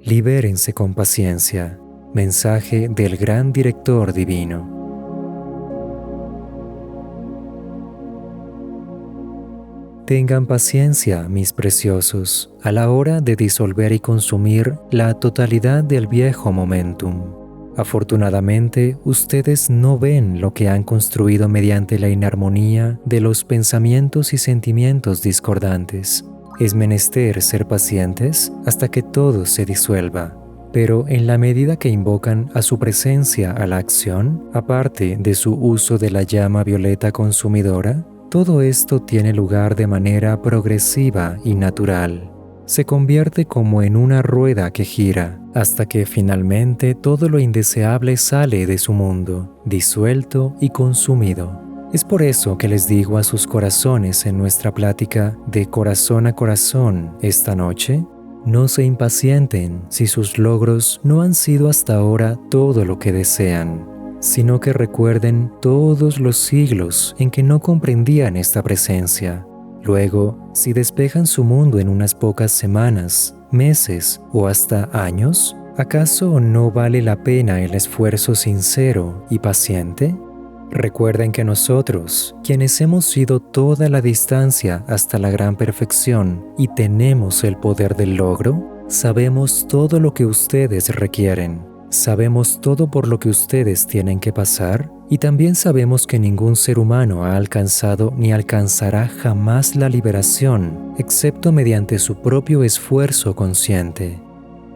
Libérense con paciencia. Mensaje del Gran Director Divino. Tengan paciencia, mis preciosos, a la hora de disolver y consumir la totalidad del viejo momentum. Afortunadamente, ustedes no ven lo que han construido mediante la inarmonía de los pensamientos y sentimientos discordantes. Es menester ser pacientes hasta que todo se disuelva. Pero en la medida que invocan a su presencia a la acción, aparte de su uso de la llama violeta consumidora, todo esto tiene lugar de manera progresiva y natural. Se convierte como en una rueda que gira, hasta que finalmente todo lo indeseable sale de su mundo, disuelto y consumido. Es por eso que les digo a sus corazones en nuestra plática de corazón a corazón esta noche: no se impacienten si sus logros no han sido hasta ahora todo lo que desean, sino que recuerden todos los siglos en que no comprendían esta presencia. Luego, si despejan su mundo en unas pocas semanas, meses o hasta años, ¿acaso no vale la pena el esfuerzo sincero y paciente? Recuerden que nosotros, quienes hemos ido toda la distancia hasta la gran perfección y tenemos el poder del logro, sabemos todo lo que ustedes requieren, sabemos todo por lo que ustedes tienen que pasar, y también sabemos que ningún ser humano ha alcanzado ni alcanzará jamás la liberación, excepto mediante su propio esfuerzo consciente.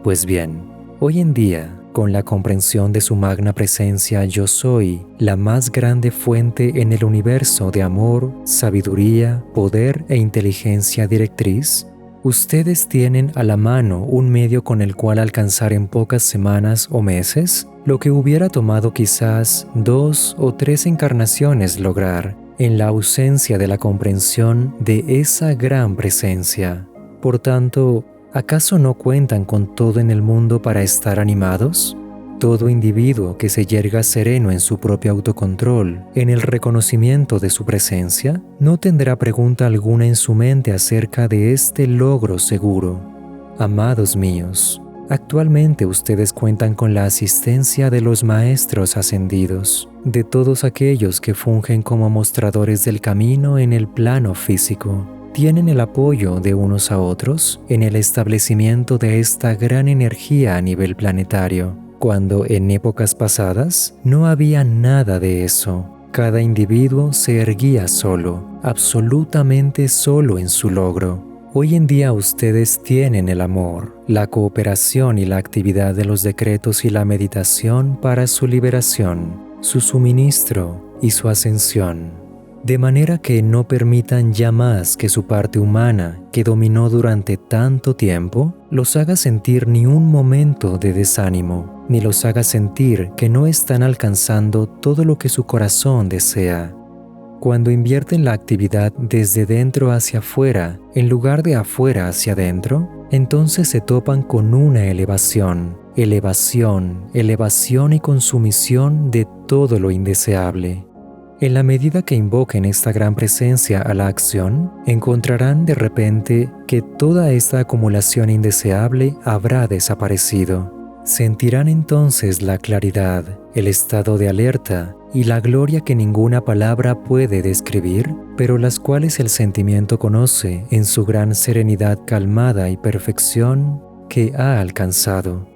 Pues bien, hoy en día, con la comprensión de su magna presencia Yo Soy, la más grande fuente en el universo de amor, sabiduría, poder e inteligencia directriz, ustedes tienen a la mano un medio con el cual alcanzar en pocas semanas o meses lo que hubiera tomado quizás 2 o 3 encarnaciones lograr, en la ausencia de la comprensión de esa gran presencia. Por tanto, ¿acaso no cuentan con todo en el mundo para estar animados? Todo individuo que se yerga sereno en su propio autocontrol, en el reconocimiento de su presencia, no tendrá pregunta alguna en su mente acerca de este logro seguro. Amados míos, actualmente ustedes cuentan con la asistencia de los maestros ascendidos, de todos aquellos que fungen como mostradores del camino en el plano físico. Tienen el apoyo de unos a otros en el establecimiento de esta gran energía a nivel planetario, cuando en épocas pasadas no había nada de eso. Cada individuo se erguía solo, absolutamente solo en su logro. Hoy en día ustedes tienen el amor, la cooperación y la actividad de los decretos y la meditación para su liberación, su suministro y su ascensión. De manera que no permitan ya más que su parte humana, que dominó durante tanto tiempo, los haga sentir ni un momento de desánimo, ni los haga sentir que no están alcanzando todo lo que su corazón desea. Cuando invierten la actividad desde dentro hacia afuera, en lugar de afuera hacia adentro, entonces se topan con una elevación, elevación y consumición de todo lo indeseable. En la medida que invoquen esta gran presencia a la acción, encontrarán de repente que toda esta acumulación indeseable habrá desaparecido. Sentirán entonces la claridad, el estado de alerta y la gloria que ninguna palabra puede describir, pero las cuales el sentimiento conoce en su gran serenidad calmada y perfección que ha alcanzado.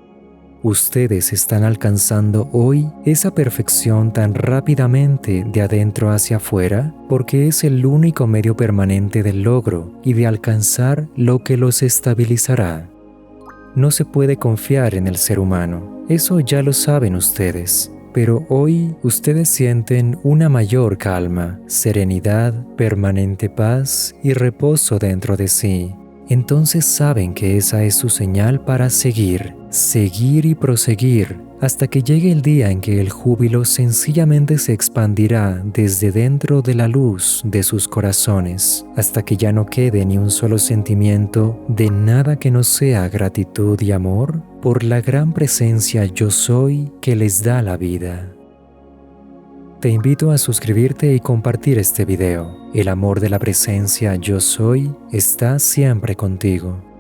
Ustedes están alcanzando hoy esa perfección tan rápidamente de adentro hacia afuera porque es el único medio permanente del logro y de alcanzar lo que los estabilizará. No se puede confiar en el ser humano, eso ya lo saben ustedes, pero hoy ustedes sienten una mayor calma, serenidad, permanente paz y reposo dentro de sí. Entonces saben que esa es su señal para seguir y proseguir, hasta que llegue el día en que el júbilo sencillamente se expandirá desde dentro de la luz de sus corazones, hasta que ya no quede ni un solo sentimiento de nada que no sea gratitud y amor por la gran presencia Yo Soy que les da la vida. Te invito a suscribirte y compartir este video. El amor de la presencia Yo Soy está siempre contigo.